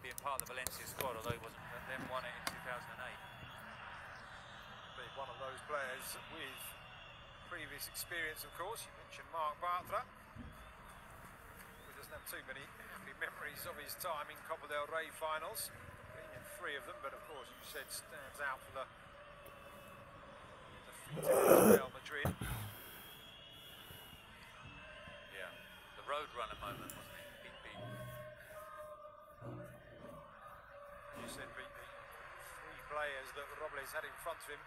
being part of the Valencia squad, although he wasn't, then won it in 2008. One of those players with previous experience, of course. You mentioned Marc Bartra. He doesn't have too many happy memories of his time in Copa del Rey finals. Been in 3 of them, but of course, you said stands out for the defeat against Real Madrid. Yeah, the roadrunner moment, wasn't it? Beat. You said beat the 3 players that Robles had in front of him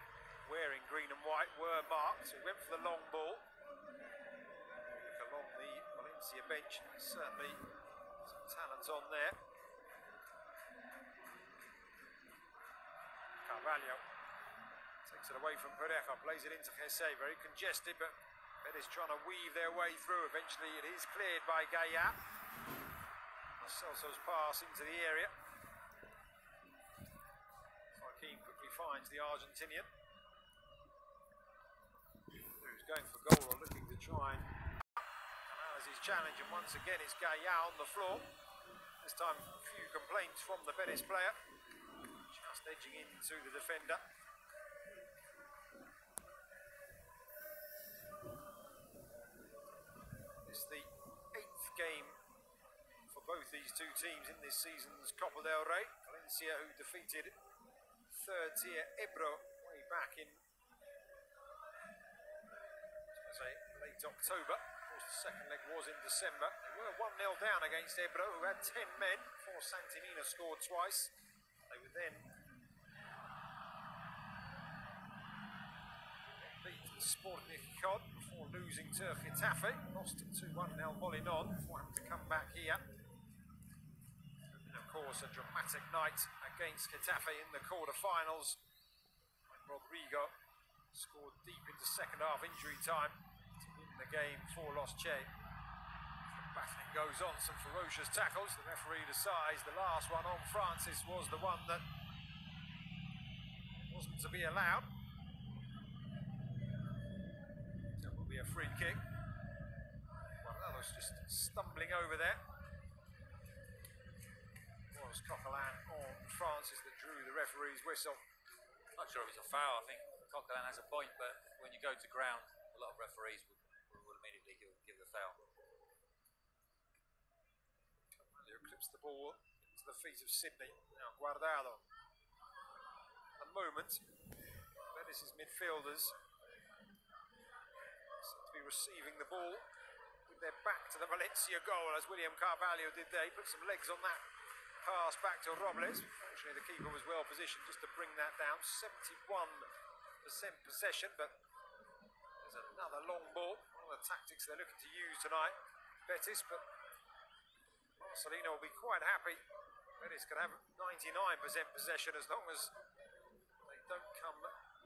wearing green and white were marked. So he went for the long ball. Look along the Valencia bench, certainly some talent on there. Carvalho takes it away from Pareja, plays it into Jesse, very congested, but Betis trying to weave their way through. Eventually it is cleared by Gaya. Celso's pass into the area. Joaquin quickly finds the Argentinian, who's going for goal or looking to try and as his challenge, and once again it's Gaya on the floor. This time a few complaints from the Betis player, just edging into the defender. It's the 8th game for both these 2 teams in this season's Copa del Rey. Valencia, who defeated 3rd tier Ebro way back in late October. Of course, the second leg was in December. They were 1-0 down against Ebro, who had 10 men. For Santimina scored twice. They would then beat Sporting Gijón before losing to Getafe. Lost 2-1 El Molinón before having to come back here. And of course, a dramatic night against Getafe in the quarter-finals, when Rodrigo scored deep into second half injury time to win the game for Los Che. The battling goes on, some ferocious tackles. The referee decides the last one on Francis was the one that wasn't to be allowed. That will be a free kick. Well, that was just stumbling over there. It was Coquelin on Francis that drew the referee's whistle. Not sure if it's a foul. I think Coquelin has a point, but when you go to ground, a lot of referees will immediately give the foul. Carvalho clips the ball into the feet of Sydney. Now Guardado. At the moment, Betis' midfielders seem to be receiving the ball with their back to the Valencia goal, as William Carvalho did there. He put some legs on that pass back to Robles. Fortunately, the keeper was well positioned just to bring that down. 71% possession, but there's another long ball. One of the tactics they're looking to use tonight, Betis, but Marcelino will be quite happy. Betis can have 99% possession as long as they don't come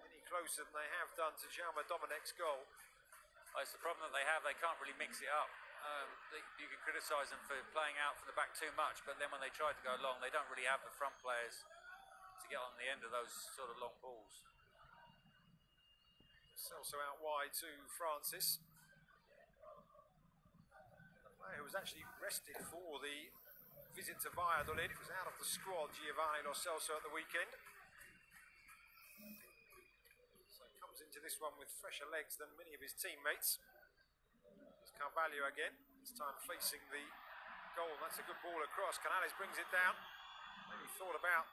any closer than they have done to Jaume Domenech's goal. Well, it's the problem that they have. They can't really mix it up. You can criticise them for playing out from the back too much, but then when they try to go long, they don't really have the front players to get on the end of those sort of long balls. Celso out wide to Francis. The player who was actually rested for the visit to Valladolid. It was out of the squad, Giovanni Lo Celso, at the weekend. So he comes into this one with fresher legs than many of his teammates. Carvalho again, this time facing the goal. That's a good ball across. Canales brings it down. Maybe thought about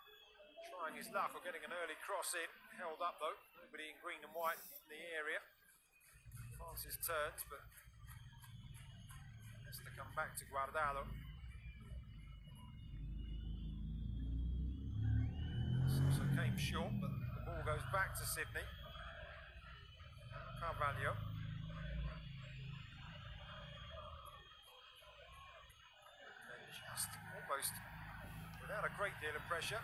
trying his luck or getting an early cross in. Held up though. Nobody in green and white in the area. Francis turns, but has to come back to Guardado. Also came short, but the ball goes back to Sydney. Carvalho. Almost without a great deal of pressure,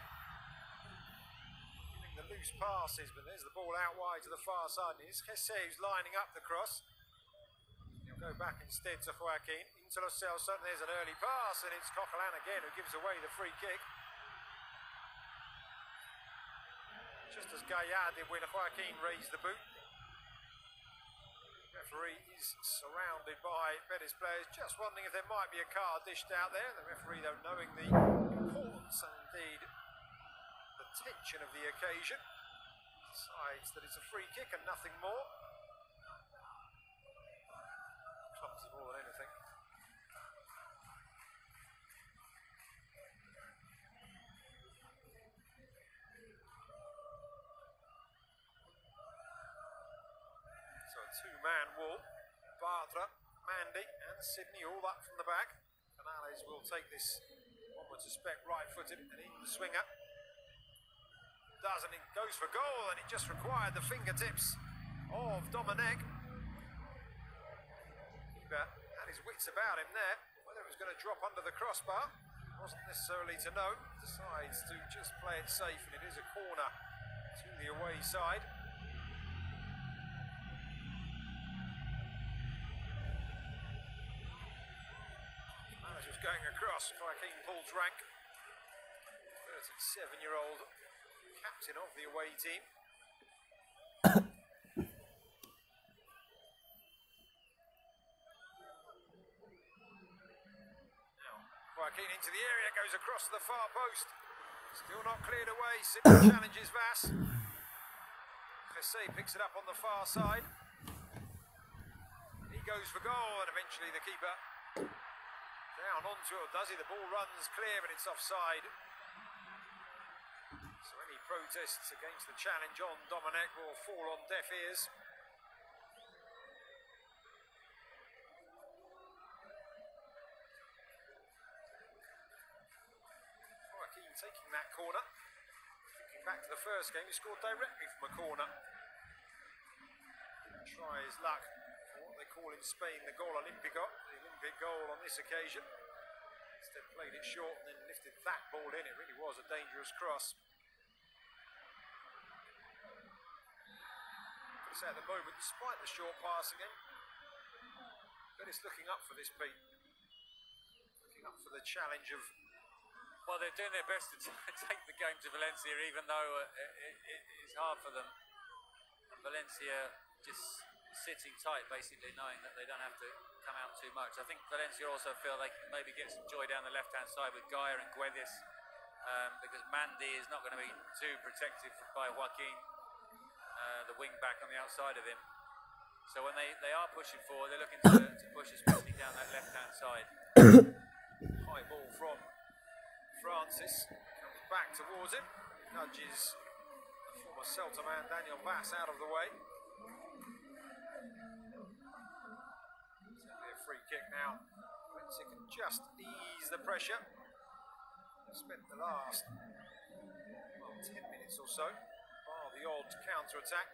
giving the loose passes, but there's the ball out wide to the far side, and it's Jesse who's lining up the cross. He'll go back instead to Joaquin, into Lo Celso, and there's an early pass, and it's Coquelin again who gives away the free kick. Just as Gaya did when Joaquin raised the boot. Referee is surrounded by Betis players, just wondering if there might be a card dished out there. The referee, though, knowing the importance importance and indeed the tension of the occasion. Decides that it's a free kick and nothing more. Clumsy more than anything. So a two-man wall. Bartra, Mandy and Sydney all up from the back. Canales will take this, one would suspect, right-footed and in the swinger. Doesn't, it goes for goal, and it just required the fingertips of Dominic. Keeper had his wits about him there. Whether it was going to drop under the crossbar wasn't necessarily to know. Decides to just play it safe, and it is a corner to the away side. Managers going across. Joaquin pulls rank. 37-year-old captain of the away team. Now, Joaquin into the area, goes across to the far post. Still not cleared away. Sidney challenges Vass. Jose picks it up on the far side. He goes for goal, and eventually the keeper down onto it. Does he? The ball runs clear, but it's offside. So any protests against the challenge on Dominic will fall on deaf ears. Joaquin taking that corner. Thinking back to the first game, he scored directly from a corner. Try his luck for what they call in Spain the goal olímpico, the Olympic goal on this occasion. Instead played it short and then lifted that ball in. It really was a dangerous cross. At the moment, despite the short passing game, Venice looking up for this, Pete. Looking up for the challenge of... Well, they're doing their best to take the game to Valencia, even though it's hard for them. And Valencia just sitting tight, basically, knowing that they don't have to come out too much. I think Valencia also feel they can maybe get some joy down the left-hand side with Gaia and Guedes, because Mandy is not going to be too protected by Joaquin. The wing back on the outside of him. So when they are pushing forward, they're looking to push especially down that left-hand side. High ball from Francis. Comes back towards him. Nudges the former Celta man Daniel Vass out of the way. Certainly a free kick now. Valencia can just ease the pressure. Spent the last 10 minutes or so. The odd counter-attack,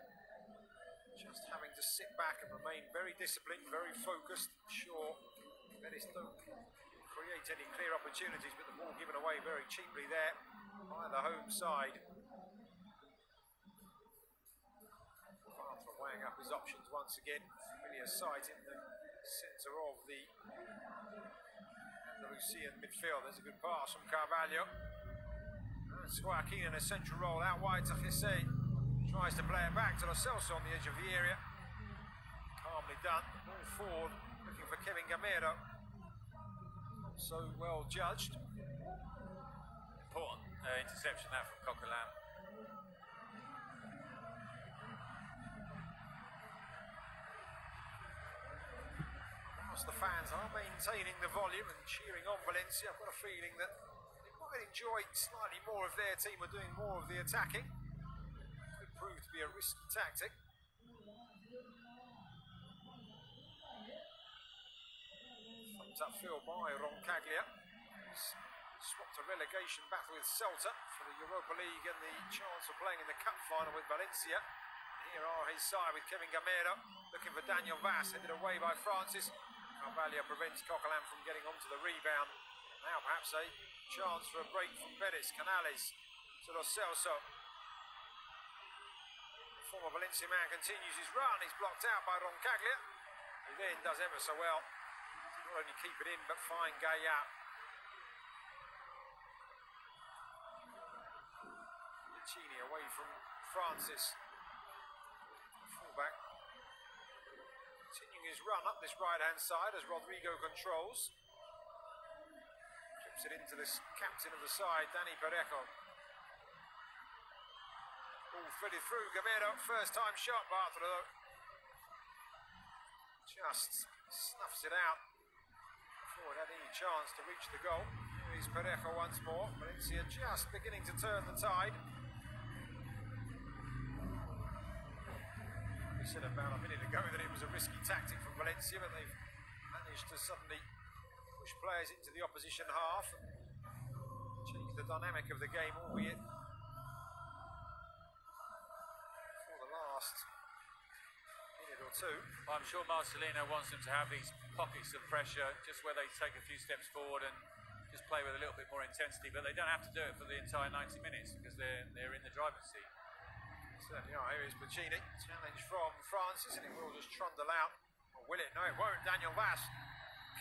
just having to sit back and remain very disciplined, very focused. Sure, Venice don't create any clear opportunities, but the ball given away very cheaply there by the home side. Bartra weighing up his options once again. Familiar sight in the centre of the Andalusian midfield. There's a good pass from Carvalho. That's Joaquin in a central role out wide to Jose. Tries to play it back to Lo Celso on the edge of the area. Calmly done. Ball forward, looking for Kevin Gamero. Not so well judged. Important interception that from Coquelin. Whilst the fans are maintaining the volume and cheering on Valencia, I've got a feeling that they might enjoy slightly more if their team were doing more of the attacking. Proved to be a risky tactic. Thumbs up field by Roncaglia. Swapped a relegation battle with Celta for the Europa League and the chance of playing in the cup final with Valencia. And here are his side with Kevin Gamero looking for Daniel Vass, headed away by Francis. Carvalho prevents Coquelin from getting onto the rebound. Now perhaps a chance for a break from Betis. Canales to Lo Celso. Former Valencia man continues his run. He's blocked out by Roncaglia, who then does ever so well to not only keep it in but find Gaia. Piccini away from Francis. Fullback continuing his run up this right hand side as Rodrigo controls. Chips it into this captain of the side, Dani Parejo. Ball threaded through, Gamero, first time shot, Bartolo just snuffs it out before it had any chance to reach the goal. Here's Parejo once more, Valencia just beginning to turn the tide. We said about a minute ago that it was a risky tactic from Valencia, but they've managed to suddenly push players into the opposition half and change the dynamic of the game, albeit for the last minute or two. I'm sure Marcelino wants them to have these pockets of pressure, just where they take a few steps forward and just play with a little bit more intensity, but they don't have to do it for the entire 90 minutes because they're in the driving seat. Certainly are. Here is Puccini, challenge from Francis, and it will just trundle out. Or will it? No, it won't. Daniel Vaz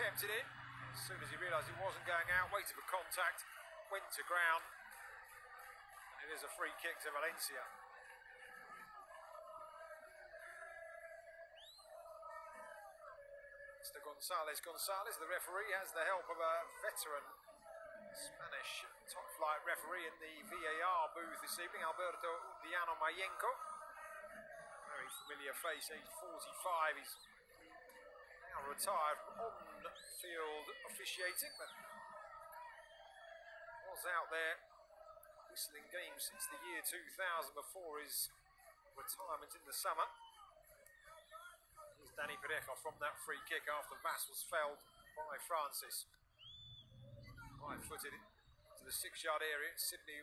kept it in. As soon as he realised it wasn't going out, waited for contact, went to ground, and it is a free kick to Valencia. Mr. Gonzalez, the referee, has the help of a veteran Spanish top-flight referee in the VAR booth this evening, Alberto Diano Mayenko. Very familiar face, age 45. He's now retired from on-field officiating, but was out there whistling games since the year 2000 before his retirement in the summer. Here's Dani Parejo from that free kick after Vaz was felled by Francis. Right-footed into the 6-yard area. Sydney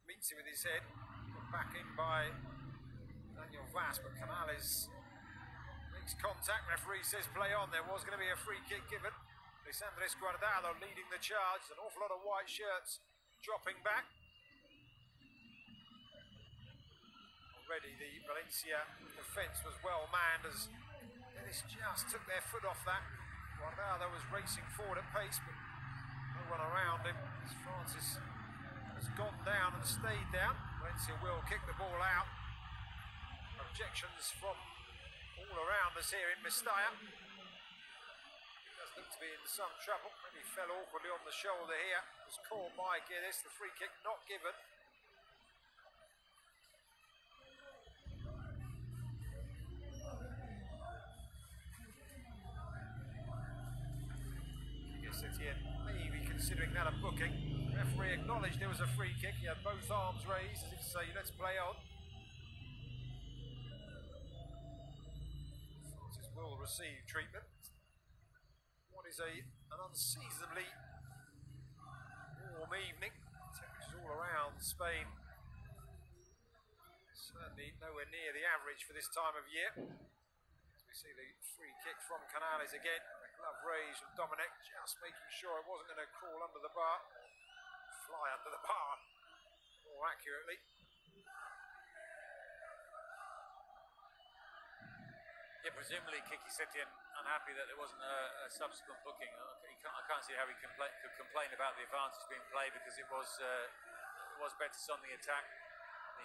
meets him with his head. Put back in by Daniel Vaz, but Canales makes contact. Referee says play on. There was going to be a free kick given. Lisandres Guardado leading the charge. An awful lot of white shirts dropping back. Already the Valencia defence was well manned as Dennis just took their foot off that. Guardado was racing forward at pace, but no one around him as Francis has gone down and stayed down. Valencia will kick the ball out. Objections from all around us here in Mestalla. He does look to be in some trouble. Maybe fell awkwardly on the shoulder here. Was caught by Guedes. The free kick not given. Maybe considering that a booking. The referee acknowledged there was a free kick. He had both arms raised as if to say, let's play on. Francis will receive treatment. What is an unseasonably warm evening. Temperatures all around Spain. Certainly nowhere near the average for this time of year. As we see the free kick from Canales again. Glove raised from Dominic, just making sure it wasn't going to crawl under the bar, fly under the bar more accurately. Yeah, presumably Kiki Setien unhappy that there wasn't a subsequent booking. I can't see how he could complain about the advantage being played because it was Betis on the attack.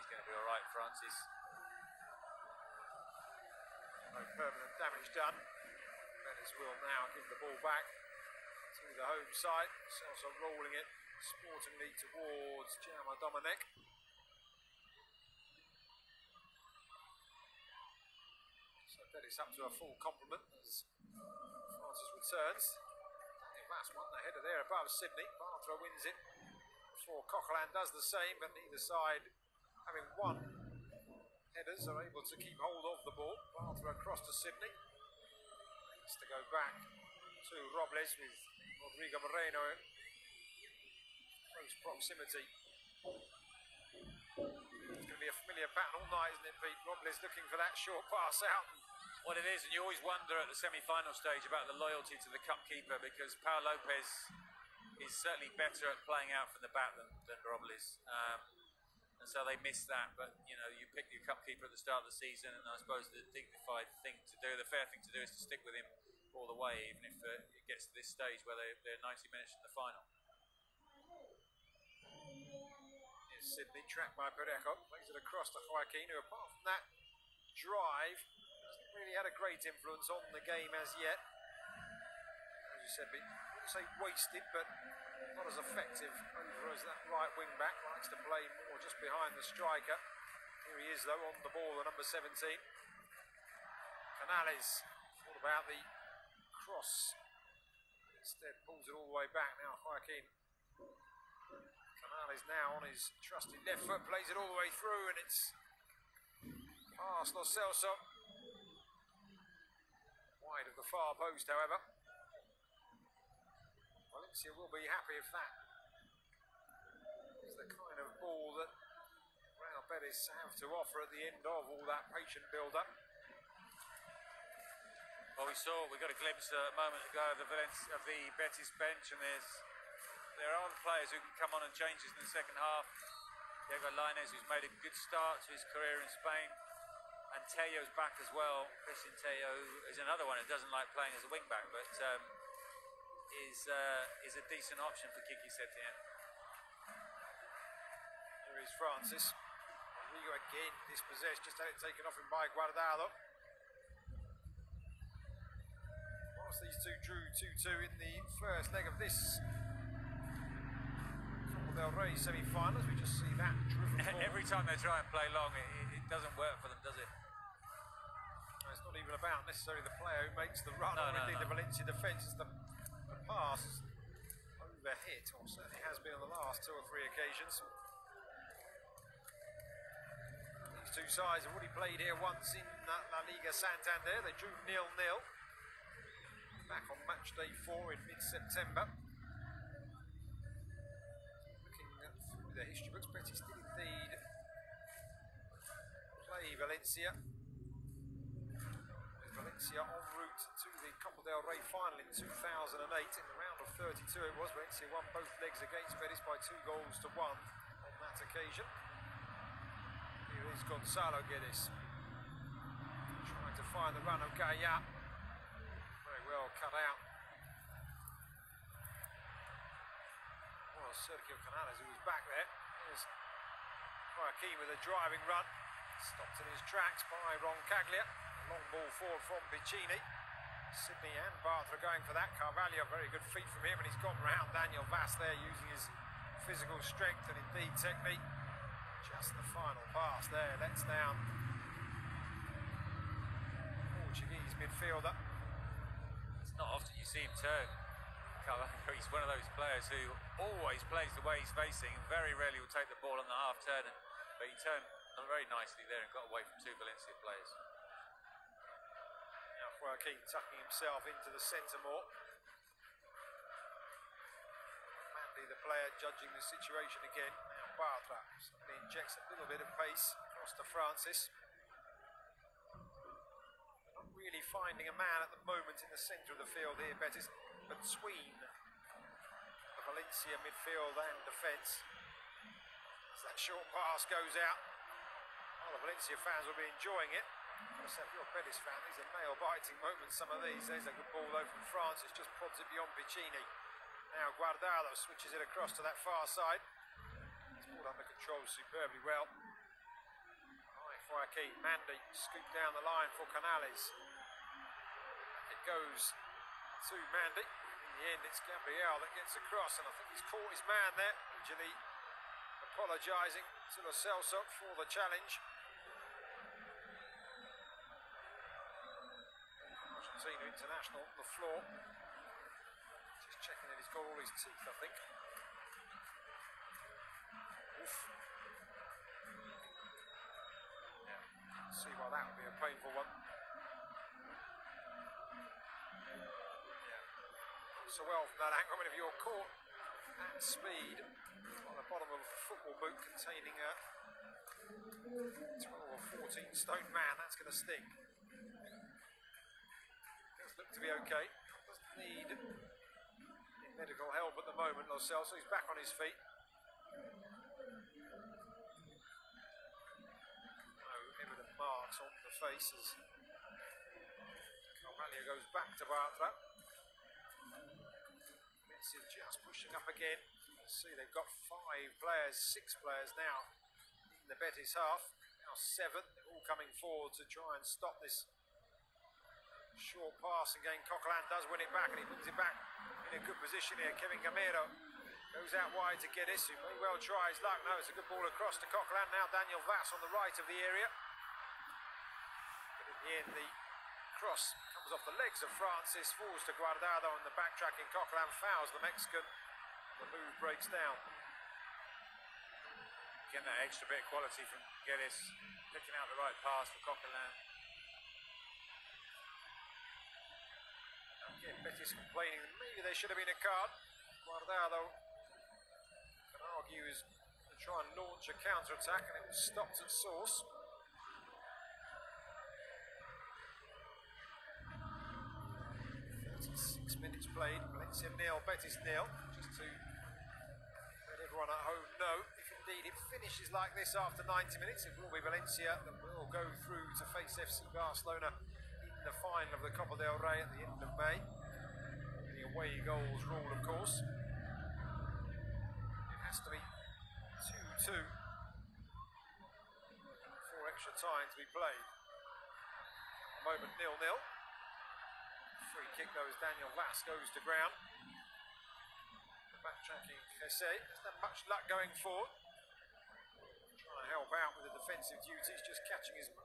He's going to be all right, Francis. No permanent damage done. Betis will now give the ball back to the home side. Also rolling it sportingly towards Jaume Dominic. So Betis up to a full complement as Francis returns. Vaz won the header there above Sydney. Bartra wins it before Coquelin does the same, but neither side, having won headers, are able to keep hold of the ball. Bartra across to Sydney. To go back to Robles with Rodrigo Moreno in close proximity. It's going to be a familiar pattern all night, isn't it, Pete? Robles looking for that short pass out. Well, it is, and you always wonder at the semi-final stage about the loyalty to the cup keeper because Pau Lopez is certainly better at playing out from the back than Robles. And so they missed that, but you know, you pick your cup keeper at the start of the season, and I suppose the dignified thing to do, the fair thing to do, is to stick with him all the way, even if it gets to this stage where they're 90 minutes from the final. Here's Sydney, tracked by Parejo, plays it across to Joaquin, who apart from that drive, hasn't really had a great influence on the game as yet. As you said, wouldn't say wasted, but not as effective over as that right wing back. Likes to play more just behind the striker. Here he is though on the ball, the number 17. Canales thought about the cross. Instead pulls it all the way back now. Joaquin Canales now on his trusty left foot, plays it all the way through, and it's past Lo Celso. Wide of the far post, however. Valencia will be happy if that is the kind of ball that Real Betis have to offer at the end of all that patient build-up. Well, we got a glimpse a moment ago of the Betis bench, and there are players who can come on and change this in the second half. Diego Lainez, who's made a good start to his career in Spain, and Tello's back as well. Christian Tello is another one who doesn't like playing as a wing back, but is a decent option for Kiki Setien. Here is Francis. Rodrigo again dispossessed, just had it taken off him by Guardado. Whilst these two drew 2-2 in the first leg of this Copa del Rey semi-finals, we just see that driven forward. Every time they try and play long, it doesn't work for them, does it? It's not even about necessarily the player who makes the run, or indeed the Valencia defence. It's the pass over hit, or certainly has been on the last 2 or 3 occasions. These two sides have already played here once in La Liga Santander. They drew 0-0 back on match day 4 in mid-September. Looking through the history books, Betis did indeed play Valencia. Valencia en route to the Copa del Rey final in 2008. In the round of 32 it was. Valencia won both legs against Betis by 2-1 on that occasion. Here is Gonzalo Guedes trying to find the run of Gaya. Very well cut out. Well, Sergio Canales, who was back there. Here's Joaquin with a driving run. Stopped in his tracks by Roncaglia. Long ball forward from Piccini. Sydney and Bartra going for that. Carvalho, very good feet from him, and he's gone round Daniel Vaz there using his physical strength and indeed technique. Just the final pass there, lets down Portuguese midfielder. It's not often you see him turn. Carvalho, he's one of those players who always plays the way he's facing and very rarely will take the ball on the half turn, but he turned very nicely there and got away from 2 Valencia players. Joaquin tucking himself into the centre more. Mandy, the player, judging the situation again. Now Bartra suddenly injects a little bit of pace across to Francis. Not really finding a man at the moment in the centre of the field here, Betis, between the Valencia midfield and defence. As that short pass goes out, well, the Valencia fans will be enjoying it. If you're a Betis fan, these are nail-biting moments, some of these. There's a good ball though from Francis, just prods it beyond Piccini. Now Guardado switches it across to that far side. It's ball under control superbly well. Right, Joaquin, Mandy, scooped down the line for Canales. It goes to Mandy. In the end, it's Gabriel that gets across, and I think he's caught his man there. Usually apologising to Lo Celso for the challenge. International on the floor. Just checking that he's got all his teeth, I think. Oof. Yeah, see why that would be a painful one. Yeah. So well from that angle, I mean, if you're caught at speed on the bottom of a football boot containing a 12 or 14 stone man, that's going to sting. Look to be okay. Doesn't need medical help at the moment, Lo Celso. He's back on his feet. No evident marks on the faces. Carvalho goes back to Bartra. Valencia just pushing up again. You see they've got 6 players now in the Betis half. Now 7. They're all coming forward to try and stop this short pass, again Coquelin does win it back, and he brings it back in a good position here. Kevin Gamero goes out wide to Geddes, who may well try his luck. No, it's a good ball across to Coquelin. Now Daniel Vass on the right of the area. But in the end, the cross comes off the legs of Francis, falls to Guardado, and the backtracking Coquelin fouls the Mexican. The move breaks down. Getting that extra bit of quality from Geddes, picking out the right pass for Coquelin. Again, Betis complaining that maybe there should have been a card. Guardado can argue is to try and launch a counter-attack, and it was stopped at source. 36 minutes played, Valencia 0, Betis 0. Just to let everyone at home know, if indeed it finishes like this after 90 minutes, it will be Valencia that will go through to face FC Barcelona in the final of the Copa del Rey at the end of May. The away goals rule, of course. It has to be 2-2 for extra time to be played. At the moment 0-0. Free kick though as Daniel Vass goes to ground. The backtracking Jesse hasn't had much luck going forward. Trying to help out with the defensive duties, just catching his man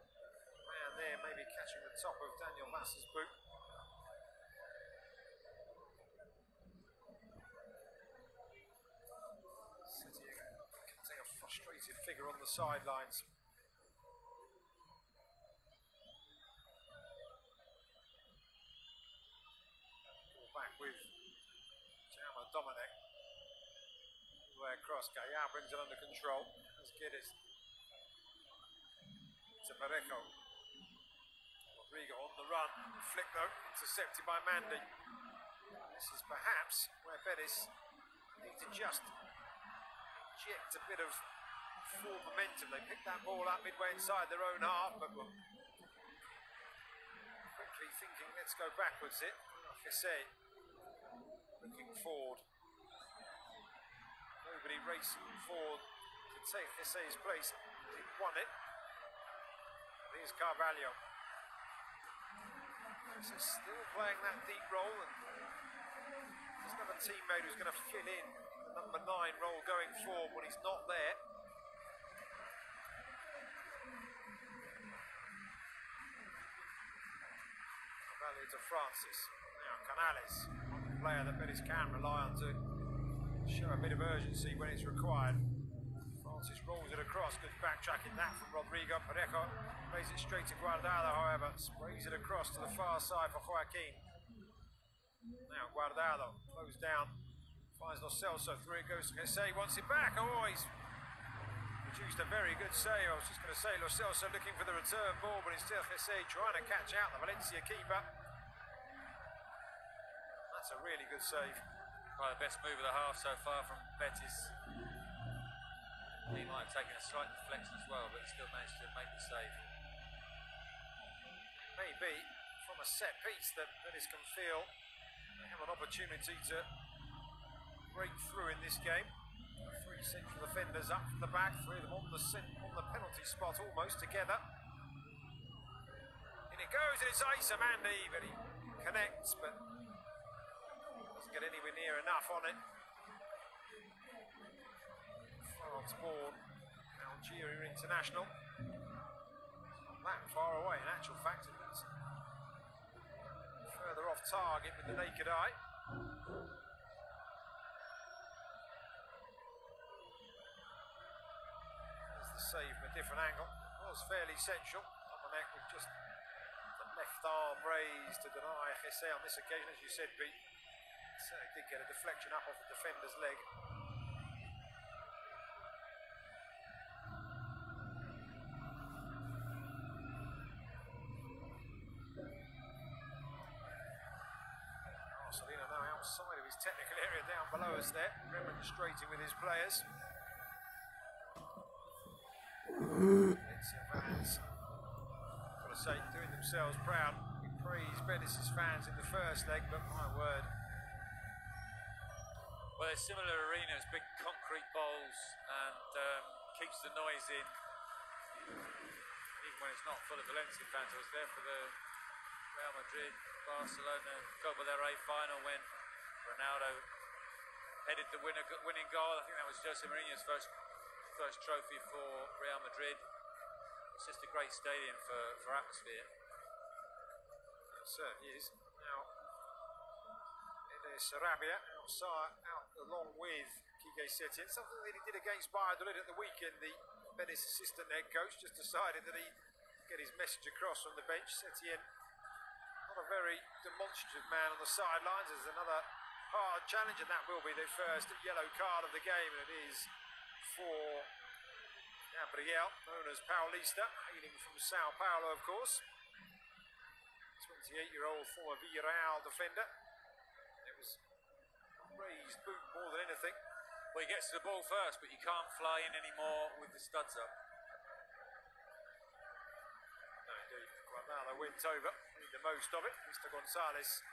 there, maybe catching the top of Daniel Vass's boot. City cutting a frustrated figure on the sidelines. Back with Jaume Dominic. All the way across, Gaia brings it under control. As Geddes to Parejo. Rodrigo on the run. Flick though, intercepted by Mandy. This is perhaps where Betis need to just inject a bit of forward momentum. They picked that ball up midway inside their own half, but were quickly thinking, let's go backwards it. Jesse looking forward. Nobody racing forward to take Jesse's place. He won it. Here's Carvalho. Jesse still playing that deep role, and doesn't have a teammate who's going to fill in the number 9 role going forward when he's not there. Carvalho to Francis. Now Canales, one player that Betis can rely on to show a bit of urgency when it's required. Francis rolls it across, good backtracking that from Rodrigo. Parejo plays it straight to Guardado, however, sprays it across to the far side for Joaquin. Now Guardado closed down, finds Lo Celso, through it goes to Jesse, wants it back. Oh, he's produced a very good save. I was just going to say Lo Celso looking for the return ball, but instead Jesse trying to catch out the Valencia keeper. That's a really good save. Probably the best move of the half so far from Betis. He might have taken a slight deflection as well, but still managed to make the save. Maybe from a set piece that Betis can feel they have an opportunity to break through in this game. 3 central defenders up from the back, 3 of them on the penalty spot almost together. In it goes, and it's Issa Mandy, but he connects, but doesn't get anywhere near enough on it. France-born Algeria international. Not that far away, in actual fact, it's further off target with the naked eye. There's the save from a different angle. It was fairly central. Dominic with just the left arm raised to deny Jesse on this occasion, as you said, Pete. Certainly did get a deflection up off the defender's leg. Marcelino now outside of his technical area down below us there, remonstrating with his players. Valencia fans, got to say, doing themselves proud. We praise Betis' fans in the first leg, but my word. Well, they're similar arenas, big concrete bowls, and keeps the noise in. Even when it's not full of Valencia fans. I was there for the Real Madrid, Barcelona, Copa del Rey final when Ronaldo headed the winning goal. I think that was Jose Mourinho's first trophy for Real Madrid. It's just a great stadium for atmosphere. It certainly is. Now, it is Sarabia out along with Quique Setién. Something that he did against Valladolid at the weekend. The Betis assistant head coach just decided that he'd get his message across from the bench. Setién, not a very demonstrative man on the sidelines. There's another hard challenge, and that will be the first yellow card of the game, and it is for Gabriel, known as Paulista, hailing from Sao Paulo, of course. 28-year-old former Villarreal defender. It was a raised boot more than anything. Well, he gets to the ball first, but you can't fly in anymore with the studs up. No, indeed. Guardado went over, made the most of it. Mr. Gonzalez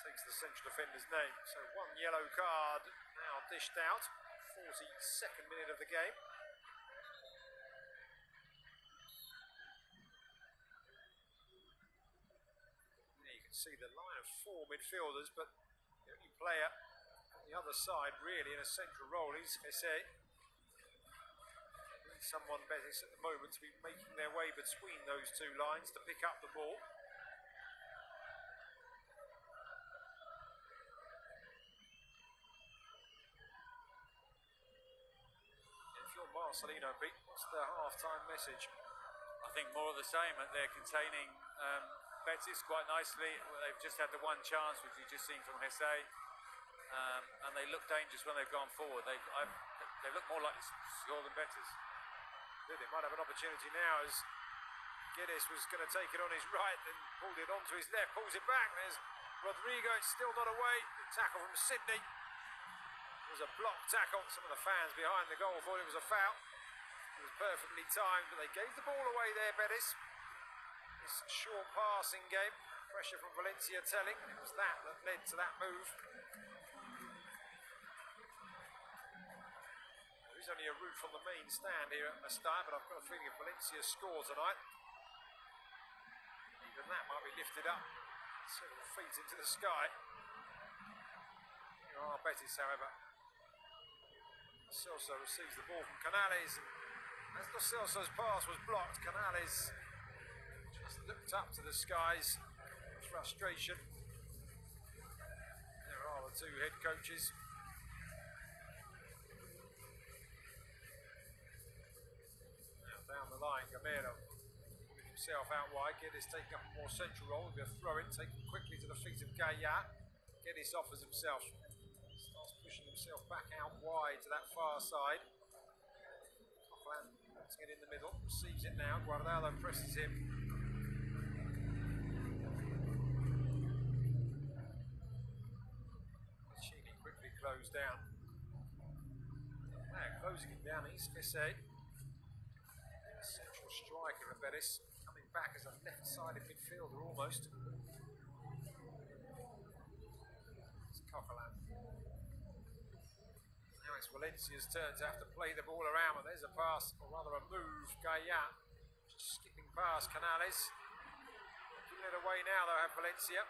takes the central defender's name. So one yellow card now dished out. 42nd minute of the game. There you can see the line of 4 midfielders, but the only player on the other side really in a central role is Jesse. Someone better at the moment to be making their way between those two lines to pick up the ball. Marcelino, Pete, what's the half-time message? I think more of the same. They're containing Betis quite nicely. They've just had the one chance, which you've just seen from Jesse, and they look dangerous when they've gone forward. They look more likely to score than Betis. They might have an opportunity now as Guedes was going to take it on his right and pulled it onto his left, pulls it back. There's Rodrigo, it's still not away. The tackle from Sydney. It was a block tackle. Some of the fans behind the goal thought it was a foul. It was perfectly timed, but they gave the ball away there, Betis. This short passing game, pressure from Valencia telling. It was that led to that move. There is only a route from the main stand here at Mestalla, but I've got a feeling if Valencia score tonight, even that might be lifted up several feet into the sky. Here are Betis, however. Celso receives the ball from Canales, and as Lo Celso's pass was blocked, Canales just looked up to the skies in frustration. There are the two head coaches. Now down the line, Gamero putting himself out wide. Guedes taking up a more central role. With a throw in, taken quickly to the feet of Gaia. Guedes offers himself. Pushing himself back out wide to that far side. Coughlin putting it in the middle, receives it now. Guardado presses him. Chini quickly closed down. Now closing him down is Jesse. Central striker of Betis, coming back as a left-sided midfielder almost. It's Coughlin. It's Valencia's turn to have to play the ball around, but there's a pass, or rather a move. Gaia just skipping past Canales. Giving it away now, though, have Valencia.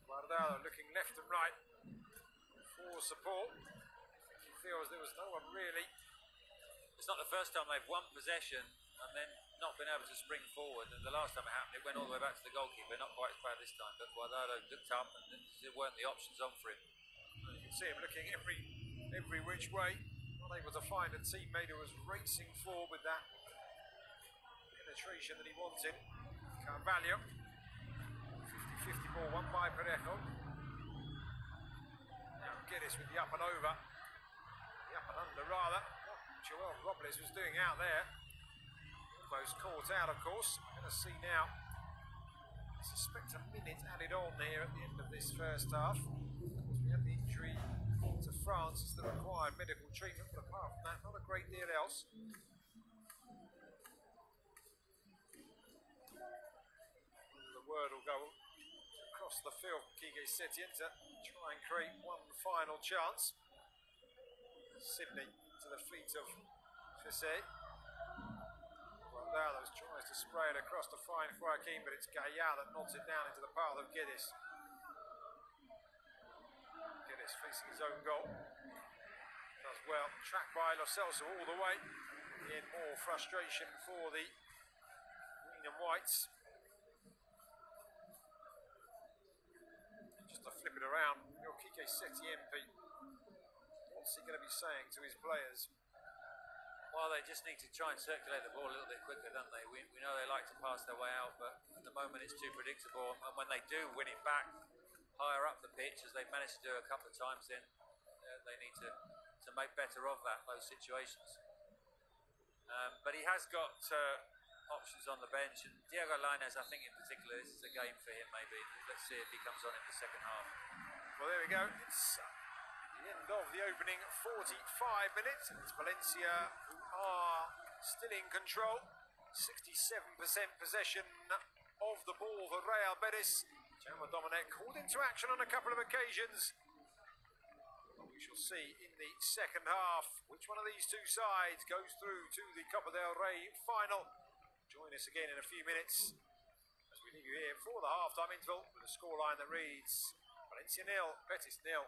Guardado looking left and right for support. He feels there was no one really. It's not the first time they've won possession and then not been able to spring forward. And the last time it happened, it went all the way back to the goalkeeper. Not quite as bad this time, but Guardado looked up and there weren't the options on for him. You can see him looking every which way, not able to find a teammate who was racing forward with that penetration that he wanted. Carvalho, 50-50 ball won by Parejo. Now Guedes with the up and over, the up and under rather. What Joel Robles was doing out there, almost caught out, of course. We're going to see now. I suspect a minute added on here at the end of this first half. We had the injury to France that required medical treatment, but apart from that, not a great deal else. The word will go across the field from Quique Setién to try and create one final chance. Sydney to the feet of Jesse. Guardado tries to spray it across to find Joaquin, but it's Gaia that nods it down into the path of Guedes. Betis facing his own goal. Does well, tracked by Lo Celso all the way. Again, more frustration for the green and whites. Just to flip it around, your Kike Setien, Pete. What's he going to be saying to his players? Well, they just need to try and circulate the ball a little bit quicker, don't they? We know they like to pass their way out, but at the moment it's too predictable. And when they do win it back higher up the pitch, as they've managed to do a couple of times, then they need to make better of those situations. But he has got options on the bench, and Diego Lainez, I think in particular, this is a game for him maybe. Let's see if he comes on in the second half. Well, there we go. It's the end of the opening 45 minutes. It's Valencia who are still in control. 67% possession of the ball for Real Betis. Jaume Domènech called into action on a couple of occasions. We shall see in the second half which one of these two sides goes through to the Copa del Rey final. Join us again in a few minutes as we leave you here for the half-time interval with a scoreline that reads Valencia 0, Betis 0.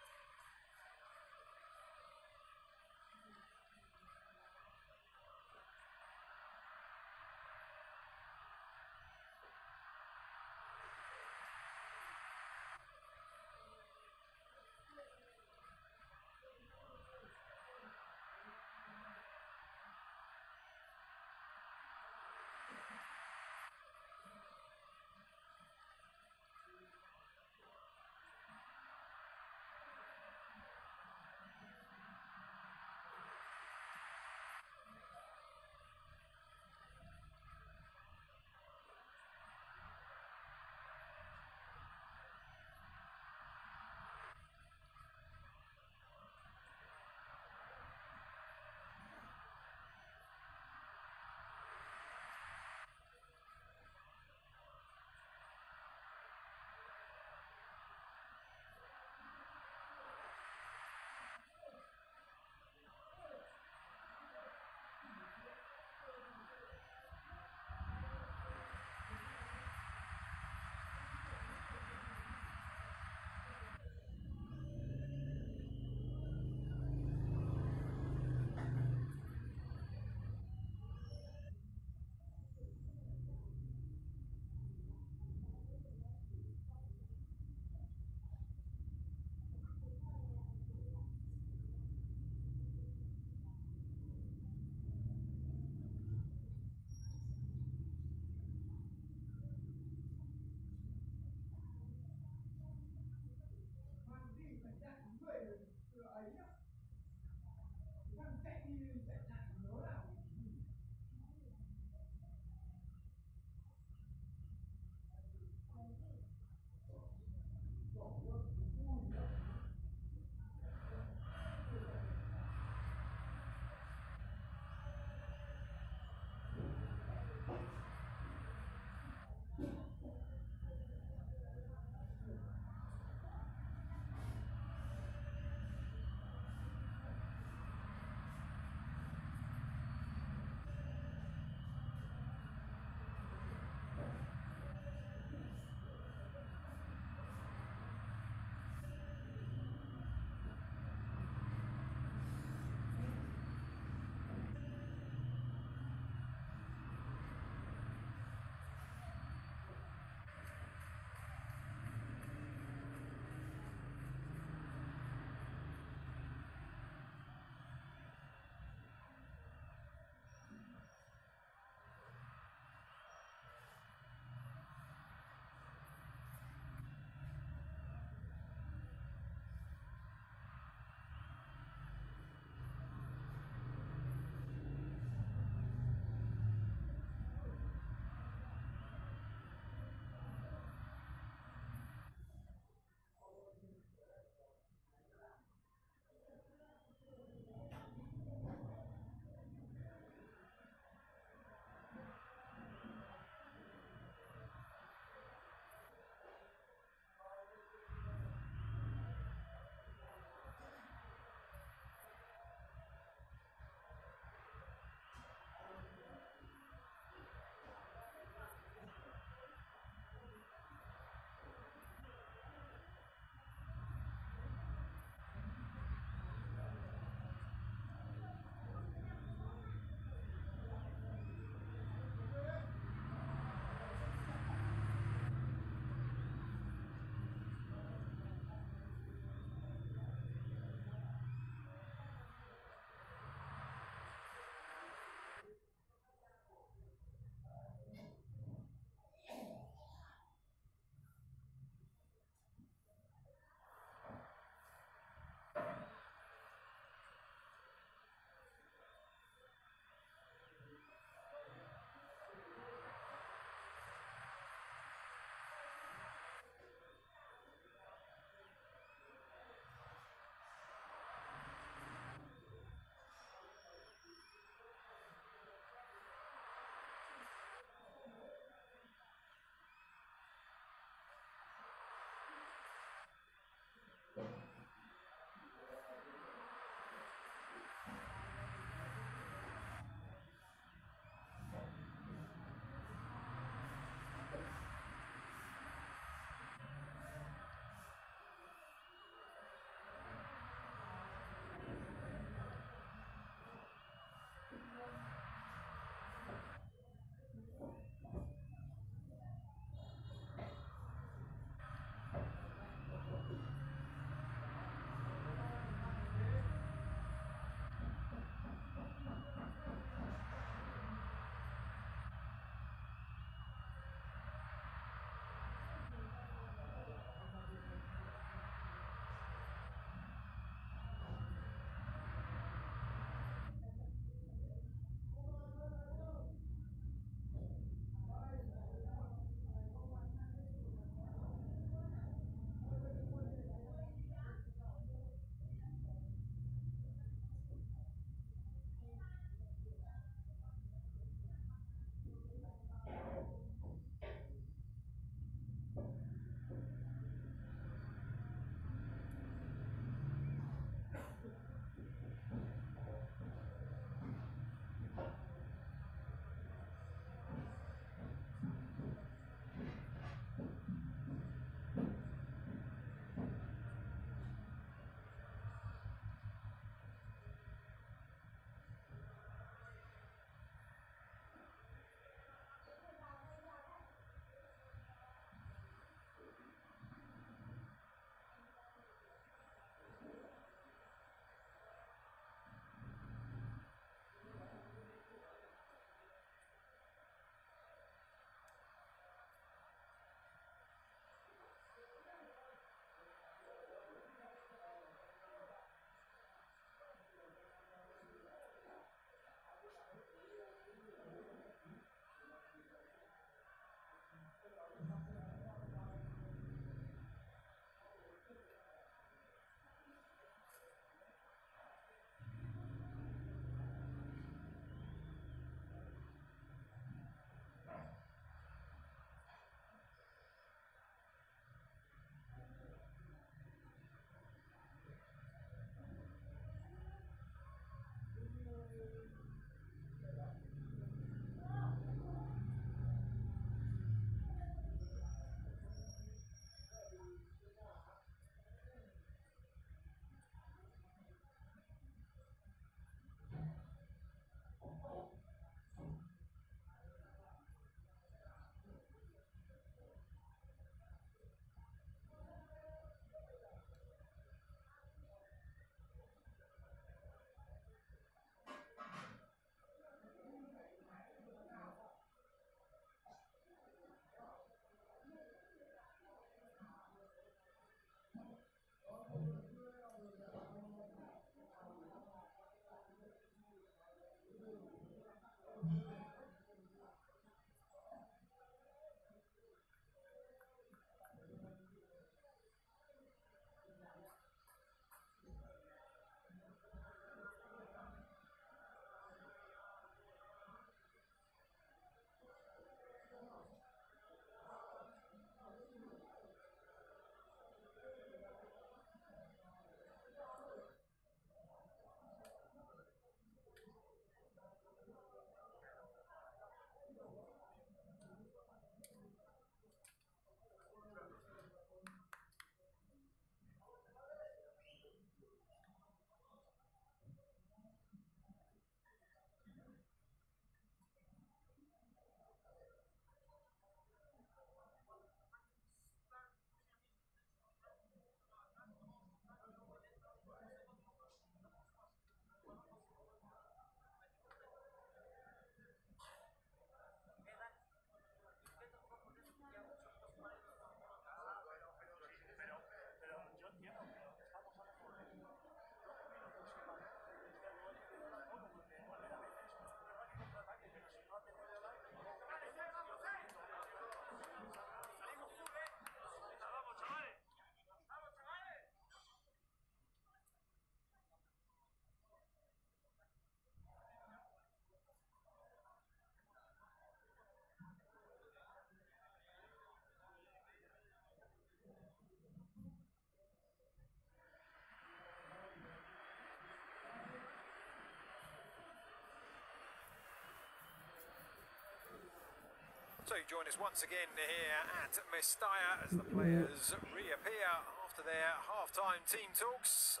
you've joined us once again here at Mestalla as the players reappear after their half-time team talks.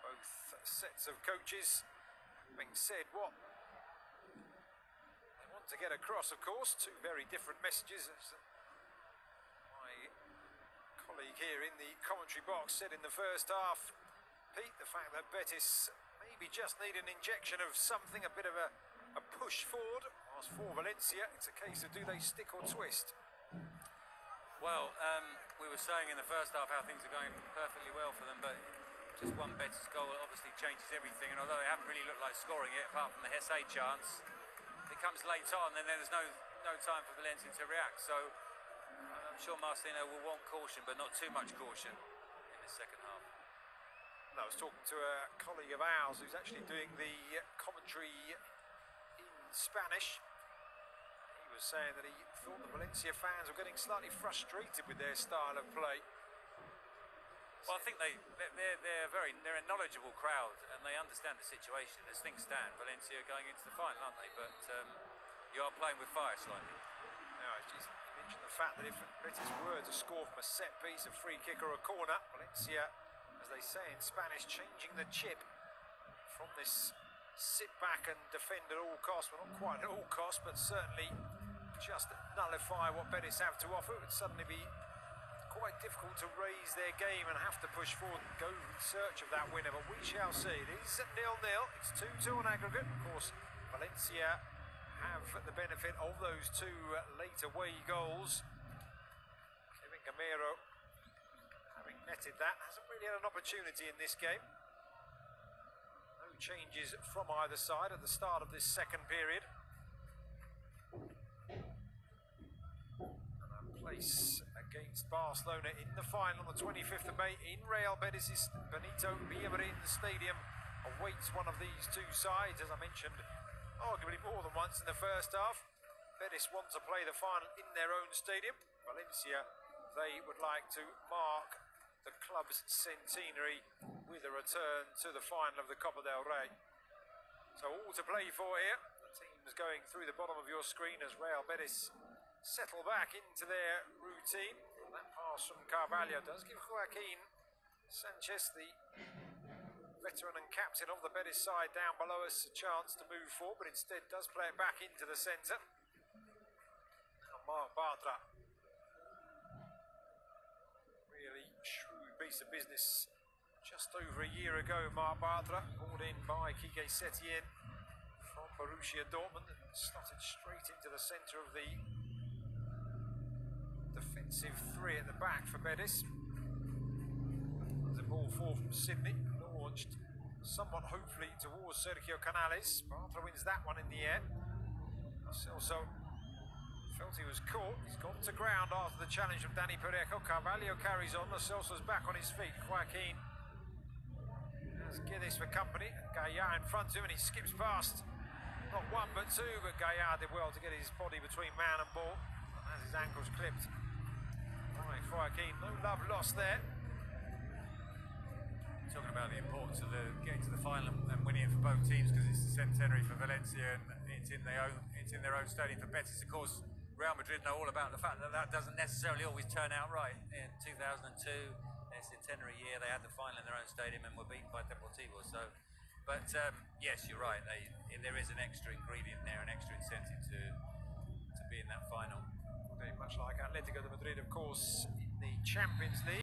Both sets of coaches having said what they want to get across, of course. Two very different messages, as my colleague here in the commentary box said in the first half. Pete, the fact that Betis maybe just need an injection of something, a bit of a push forward. As for Valencia, it's a case of do they stick or twist? Well, we were saying in the first half how things are going perfectly well for them, but just one Betis goal obviously changes everything. And although they haven't really looked like scoring it, apart from the Hesse chance, it comes late on, and then there's no time for Valencia to react. So I'm sure Marcelino will want caution, but not too much caution in the second half. I was talking to a colleague of ours who's actually doing the commentary in Spanish. He was saying that he thought the Valencia fans were getting slightly frustrated with their style of play. Well, I think they're a knowledgeable crowd and they understand the situation. As things stand, Valencia are going into the final, aren't they? But you are playing with fire slightly. No, just mention the fact that if Betis were to score from a set piece, a free kick or a corner, Valencia, as they say in Spanish, changing the chip from this sit back and defend at all costs. Well, not quite at all costs, but certainly just nullify what Betis have to offer. It would suddenly be quite difficult to raise their game and have to push forward and go in search of that winner. But we shall see. It is 0-0. It's 2-2 on aggregate. Of course, Valencia have the benefit of those two late away goals. Kevin Gamero, having netted that, hasn't really had an opportunity in this game. No changes from either side at the start of this second period. And a place against Barcelona in the final on the 25th of May in Real Betis' Benito Villamarin Stadium awaits one of these two sides. As I mentioned, arguably more than once in the first half, Betis want to play the final in their own stadium. Valencia, they would like to mark the club's centenary with a return to the final of the Copa del Rey. So all to play for here. The teams going through the bottom of your screen as Real Betis settle back into their routine. And that pass from Carvalho does give Joaquin Sanchez, the veteran and captain of the Betis side down below us, a chance to move forward, but instead does play it back into the centre. Now Marc Bartra, really shrewd piece of business just over a year ago. Marc Bartra, brought in by Quique Setien from Borussia Dortmund and slotted straight into the centre of the defensive three at the back for Betis. The ball forward from Sydney, launched somewhat hopefully towards Sergio Canales. Bartra wins that one in the air. Also felt he was caught. He's gone to ground after the challenge from Danny Parejo. Carvalho carries on. Lo Celso's back on his feet. Joaquin has Guedes for company. Gaillard in front of him, and he skips past not one but two, but Gaillard did well to get his body between man and ball and has his ankles clipped. Right, Joaquin, no love lost there. Talking about the importance of getting to the final and winning it for both teams, because it's the centenary for Valencia and it's in their own stadium. For Betis, of course, Real Madrid know all about the fact that that doesn't necessarily always turn out right. In 2002, their centenary year, they had the final in their own stadium and were beaten by Deportivo. So, but yes, you're right. There is an extra ingredient there, an extra incentive to be in that final. Very much like Atletico de Madrid, of course, in the Champions League.